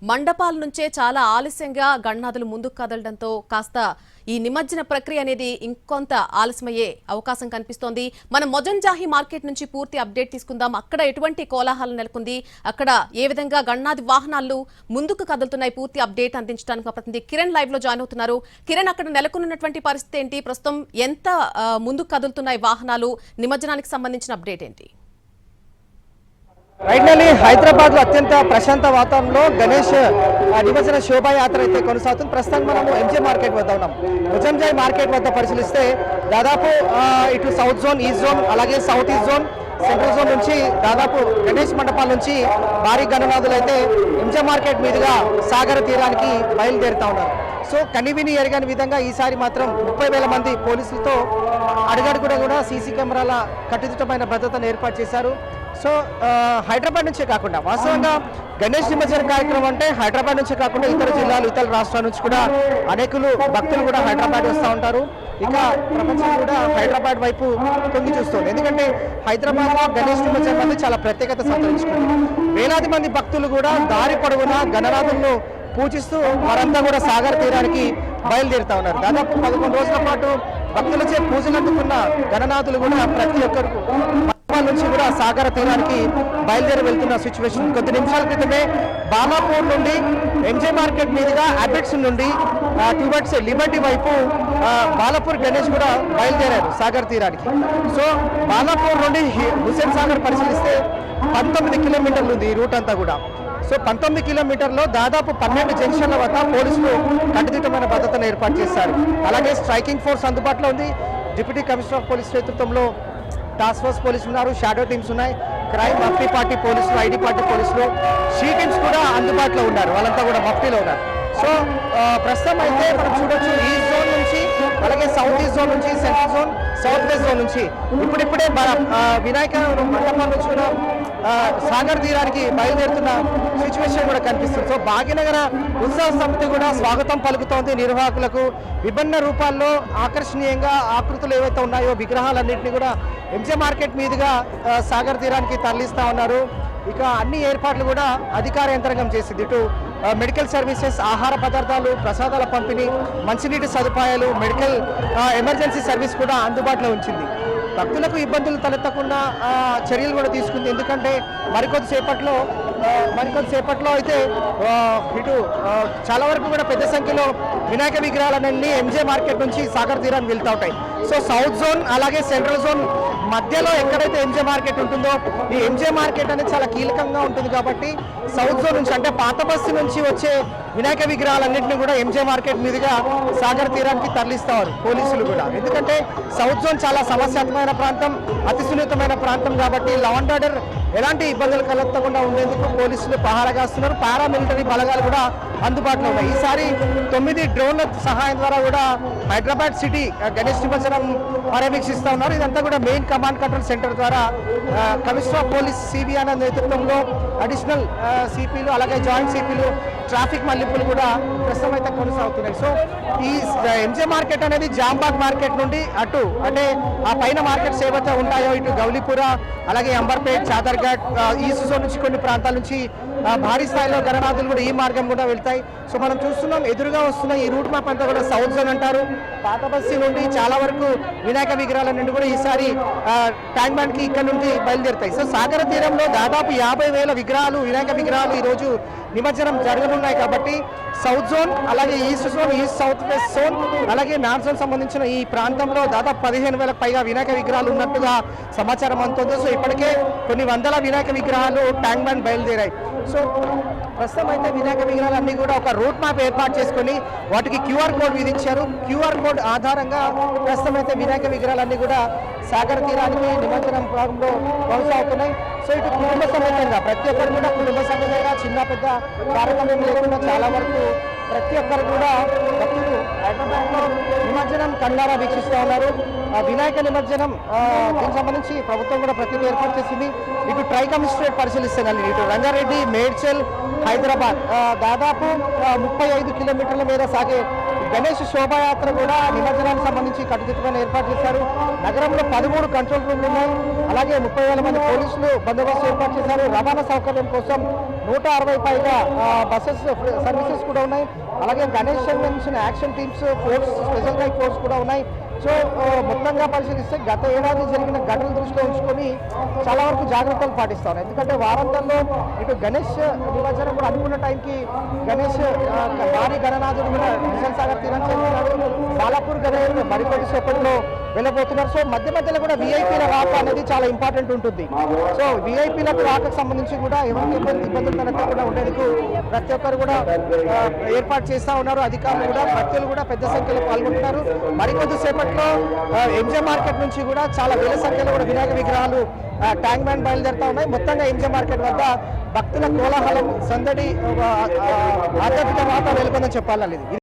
మండపాల నుంచే చాలా ఆలస్యంగా గణనాథులు ముందుకు కదలడంతో కాస్త ఈ నిమజ్జన ప్రక్రియ అనేది ఇంకొంత ఆలస్యమయ్యే అవకాశం కనిపిస్తోంది. మనం మొజంజాహి మార్కెట్ నుంచి పూర్తి అప్డేట్ తీసుకుందాం. అక్కడ ఎటువంటి కోలాహలం నెలకొంది, అక్కడ ఏ విధంగా గణనాథి వాహనాలు ముందుకు కదులుతున్నాయి, పూర్తి అప్డేట్ అందించడానికి మా ప్రతినిధి కిరణ్ లైవ్ లో జాయిన్ అవుతున్నారు. కిరణ్, అక్కడ నెలకొన్నటువంటి పరిస్థితి ఏంటి, ప్రస్తుతం ఎంత ముందుకు కదులుతున్నాయి వాహనాలు, నిమజ్జనానికి సంబంధించిన అప్డేట్ ఏంటి? ఫైనల్లీ హైదరాబాద్ లో అత్యంత ప్రశాంత వాతావరణంలో గణేష్ నిమజ్జన శోభాయాత్ర అయితే కొనసాగుతుంది. ప్రస్తుతం మనము ఎంజే మార్కెట్ వద్ద ఉన్నాం. మొజంజాయి మార్కెట్ వద్ద పరిశీలిస్తే దాదాపు ఇటు సౌత్ జోన్, ఈస్ట్ జోన్, అలాగే south east zone, central zone నుంచి దాదాపు గణేష్ మండపాల నుంచి భారీ గణనాథులు అయితే ఎంజే మార్కెట్ మీదుగా సాగర తీరానికి బయలుదేరుతా ఉన్నారు. సో కనివిని ఎరగని విధంగా ఈసారి మాత్రం 30,000 మంది పోలీసులతో అడుగడుగుడా కూడా సీసీ కెమెరాల కట్టుదిట్టమైన భద్రతను ఏర్పాటు చేశారు. సో హైదరాబాద్ నుంచే కాకుండా వాస్తవంగా గణేష్ నిమజ్జన కార్యక్రమం అంటే హైదరాబాద్ నుంచే కాకుండా ఇతర జిల్లాలు, ఇతర రాష్ట్రాల నుంచి కూడా అనేకులు భక్తులు కూడా హైదరాబాద్ వస్తూ ఉంటారు. ఇక ప్రపంచం కూడా హైదరాబాద్ వైపు తొంగి చూస్తుంది. ఎందుకంటే హైదరాబాద్లో గణేష్ నిమజ్జనం అనేది చాలా ప్రత్యేకత సంతరించుకుంది. వేలాది మంది భక్తులు కూడా దారి పొడవునా గణనాథులను పూజిస్తూ వారంతా కూడా సాగర్ తీరానికి బయలుదేరుతా ఉన్నారు. దాదాపు 11 రోజుల పాటు భక్తులచే పూజలు అందుకున్న గణనాథులు కూడా ప్రతి ఒక్కరు నుంచి కూడా సాగర తీరానికి బయలుదేరి వెళ్తున్న సిచ్యువేషన్. కొద్ది నిమిషాల క్రితమే బాలాపూర్ నుండి ఎంజే మార్కెట్ మీదుగా అబిట్స్ నుండి టువర్డ్స్ లిబర్టీ వైపు బాలాపూర్ గణేష్ కూడా బయలుదేరారు సాగర్ తీరానికి. సో బాలాపూర్ నుండి హుసేన్ సాగర్ పరిశీలిస్తే 19 కిలోమీటర్లు ఉంది ఈ రూట్ అంతా కూడా. సో 19 కిలోమీటర్లో దాదాపు 12 జంక్షన్ల వద్ద పోలీసులు కట్టుదిట్టమైన భద్రతను ఏర్పాటు చేశారు. అలాగే స్ట్రైకింగ్ ఫోర్స్ అందుబాటులో ఉంది. డిప్యూటీ కమిషనర్ ఆఫ్ పోలీస్ నేతృత్వంలో టాస్క్ ఫోర్స్ పోలీసులు ఉన్నారు, షాడో టీమ్స్ ఉన్నాయి, క్రైమ్ మఫ్టీ పార్టీ పోలీసులు, ఐడి పార్టీ పోలీసులు, షీ టీమ్స్ కూడా అందుబాటులో ఉన్నారు. వాళ్ళంతా కూడా మఫ్టీలో ఉన్నారు. సో ప్రస్తుతం అయితే మనం చూడొచ్చు ఈస్ట్ జోన్ నుంచి, అలాగే సౌత్ ఈస్ట్ జోన్ నుంచి, central zone, south west zone నుంచి ఇప్పుడిప్పుడే వినాయక మండపం నుంచి కూడా సాగర్ తీరానికి బయలుదేరుతున్న సిచ్యువేషన్ కూడా కనిపిస్తుంది. సో భాగ్యనగర ఉత్సవ సమితి కూడా స్వాగతం పలుకుతోంది నిర్వాహకులకు. విభిన్న రూపాల్లో ఆకర్షణీయంగా ఆకృతులు ఏవైతే ఉన్నాయో విగ్రహాలన్నింటినీ కూడా ఎంజే మార్కెట్ మీదుగా సాగర్ తీరానికి తరలిస్తూ ఉన్నారు. ఇక అన్ని ఏర్పాట్లు కూడా అధికార యంత్రాంగం చేసింది. ఇటు మెడికల్ సర్వీసెస్, ఆహార పదార్థాలు, ప్రసాదాల పంపిణీ, మంచినీటి సదుపాయాలు, మెడికల్ ఎమర్జెన్సీ సర్వీస్ కూడా అందుబాటులో ఉంచింది. భక్తులకు ఇబ్బందులు తలెత్తకుండా చర్యలు కూడా తీసుకుంది. ఎందుకంటే మరికొద్దిసేపట్లో అయితే ఇటు చాలా వరకు కూడా పెద్ద సంఖ్యలో వినాయక విగ్రహాలన్నీ ఎంజే మార్కెట్ నుంచి సాగర్ తీరానికి వెళ్తూ ఉంటాయి. సో సౌత్ జోన్ అలాగే సెంట్రల్ జోన్ మధ్యలో ఎక్కడైతే ఎంజే మార్కెట్ ఉంటుందో ఈ ఎంజే మార్కెట్ అనేది చాలా కీలకంగా ఉంటుంది. కాబట్టి సౌత్ జోన్ నుంచి అంటే పాత బస్సు నుంచి వచ్చే వినాయక విగ్రహాలన్నింటినీ కూడా ఎంజే మార్కెట్ మీదుగా సాగర్ తీరానికి తరలిస్తారు పోలీసులు కూడా. ఎందుకంటే సౌత్ జోన్ చాలా సమస్యాత్మకమైన ప్రాంతం, అతి సున్నితమైన ప్రాంతం కాబట్టి లా అండ్ ఆర్డర్ ఎలాంటి ఇబ్బందులు కలగకుండా ఉండేందుకు పోలీసులు పహారా కాస్తున్నారు. పారామిలిటరీ బలగాలు కూడా అందుబాటులో ఉన్నాయి. ఈసారి 9 డ్రోన్ల సహాయం ద్వారా కూడా హైదరాబాద్ సిటీ గణేష్ నిమజ్జనం పర్యవేక్షిస్తూ ఉన్నారు. ఇదంతా కూడా మెయిన్ కమాండ్ కంట్రోల్ సెంటర్ ద్వారా commissioner of police CV Anand నేతృత్వంలో అడిషనల్ సిపిలు, అలాగే జాయింట్ సిపిలు, ట్రాఫిక్ మళ్లింపులు కూడా ప్రస్తుతం అయితే కొనసాగుతున్నాయి. సో ఈ ఎంజే మార్కెట్ అనేది జాంబాగ్ మార్కెట్ నుండి అటు అంటే ఆ పైన మార్కెట్స్ ఏవైతే ఉంటాయో ఇటు గౌలీపుర, అలాగే అంబర్పేట్, చాదర్ఘాట్, ఈస్ట్ జోన్ నుంచి కొన్ని ప్రాంతాల నుంచి భారీ స్థాయిలో గణనాథులు కూడా ఈ మార్గం కూడా వెళ్తాయి. సో మనం చూస్తున్నాం ఎదురుగా వస్తున్న ఈ రూట్ మ్యాప్ అంతా కూడా సౌత్ జోన్ అంటారు. పాత బస్తీ నుండి చాలా వరకు వినాయక విగ్రహాల నుండి కూడా ఈసారి ట్యాంక్ బండ్ కి ఇక్కడ నుండి బయలుదేరుతాయి. సో సాగర తీరంలో దాదాపు 50,000 విగ్రహాలు, వినాయక విగ్రహాలు ఈరోజు నిమజ్జనం జరగనున్నాయి. కాబట్టి సౌత్ జోన్, అలాగే east zone, east south west zone, అలాగే నార్త్ జోన్ సంబంధించిన ఈ ప్రాంతంలో దాదాపు 15,000 పైగా వినాయక విగ్రహాలు ఉన్నట్టుగా సమాచారం అందుతుంది. సో ఇప్పటికే కొన్ని వందల వినాయక విగ్రహాలు ట్యాంక్ బండ్ బయలుదేరాయి. సో ప్రస్తుతం అయితే వినాయక విగ్రహాలన్నీ కూడా ఒక రూట్ మ్యాప్ ఏర్పాటు చేసుకుని వాటికి QR కోడ్ విధించారు. QR కోడ్ ఆధారంగా ప్రస్తుతం అయితే వినాయక విగ్రహాలన్నీ కూడా సాగర్ తీరానికి నిమజ్జనం భాగంలో కొనసాగుతున్నాయి. సో ఇటు కుటుంబ సమేతంగా ప్రతి ఒక్కరు కూడా కుటుంబ సమేతంగా చిన్న పెద్ద తారతమ్యం లేకుండా చాలా వరకు ప్రతి ఒక్కరు కూడా భక్తులు హైదరాబాద్లో నిమజ్జనం కళ్ళారా వీక్షిస్తూ ఉన్నారు. వినాయక నిమజ్జనం దీనికి సంబంధించి ప్రభుత్వం కూడా ప్రతిదీ ఏర్పాటు చేసింది. ఇటు ట్రై కమిషనరేట్ పరిశీలిస్తానండి. ఇటు రంగారెడ్డి, మేడ్చల్, హైదరాబాద్ దాదాపు 35 కిలోమీటర్ల మీద సాగే గణేష్ శోభాయాత్ర కూడా నిమజ్జనానికి సంబంధించి కట్టుదిట్టమైన ఏర్పాటు చేశారు. నగరంలో 13 కంట్రోల్ రూమ్లు ఉన్నాయి. అలాగే 30,000 మంది పోలీసులు బందోబస్తు ఏర్పాటు చేశారు. రవాణా సౌకర్యం కోసం 160 పైగా బస్సెస్ సర్వీసెస్ కూడా ఉన్నాయి. అలాగే గణేష్ సంబంధించిన action teams force, special raid force కూడా ఉన్నాయి. సో మొత్తంగా పరిశీలిస్తే గత ఏడాది జరిగిన ఘటనలు దృష్టిలో ఉంచుకొని చాలా వరకు జాగ్రత్తలు పాటిస్తాను. ఎందుకంటే వారాంతంలో ఇటు గణేష్ నిమజ్జనం కూడా అనుకున్న టైంకి గణేష్ భారీ గణనాథుడు కూడా హుస్సేన్ సాగర్ తీరం చేస్తున్నారు. బాలాపూర్ గణేష్ మరికొద్ది సేపట్లో వెళ్ళబోతున్నారు. సో మధ్య మధ్యలో కూడా విఐపీల రాక అనేది చాలా ఇంపార్టెంట్ ఉంటుంది. సో విఐపీలకు రాకకు సంబంధించి కూడా ఎవరికి ఇబ్బందులు కలగకుండా ఉండేందుకు ప్రతి ఒక్కరు కూడా ఏర్పాటు చేస్తూ ఉన్నారు. అధికారులు కూడా, భక్తులు కూడా పెద్ద సంఖ్యలో పాల్గొంటున్నారు. మరికొద్ది సేపట్లో ఎంజే మార్కెట్ నుంచి కూడా చాలా వేల సంఖ్యలో కూడా వినాయక విగ్రహాలు ట్యాంక్ మ్యాన్ బయలుదేరుతా ఉన్నాయి. మొత్తంగా ఎంజే మార్కెట్ వద్ద భక్తుల కోలాహలం, సందడి, ఆధ్యాత్మిక వాతావరణం నెలకొందని చెప్పాలి.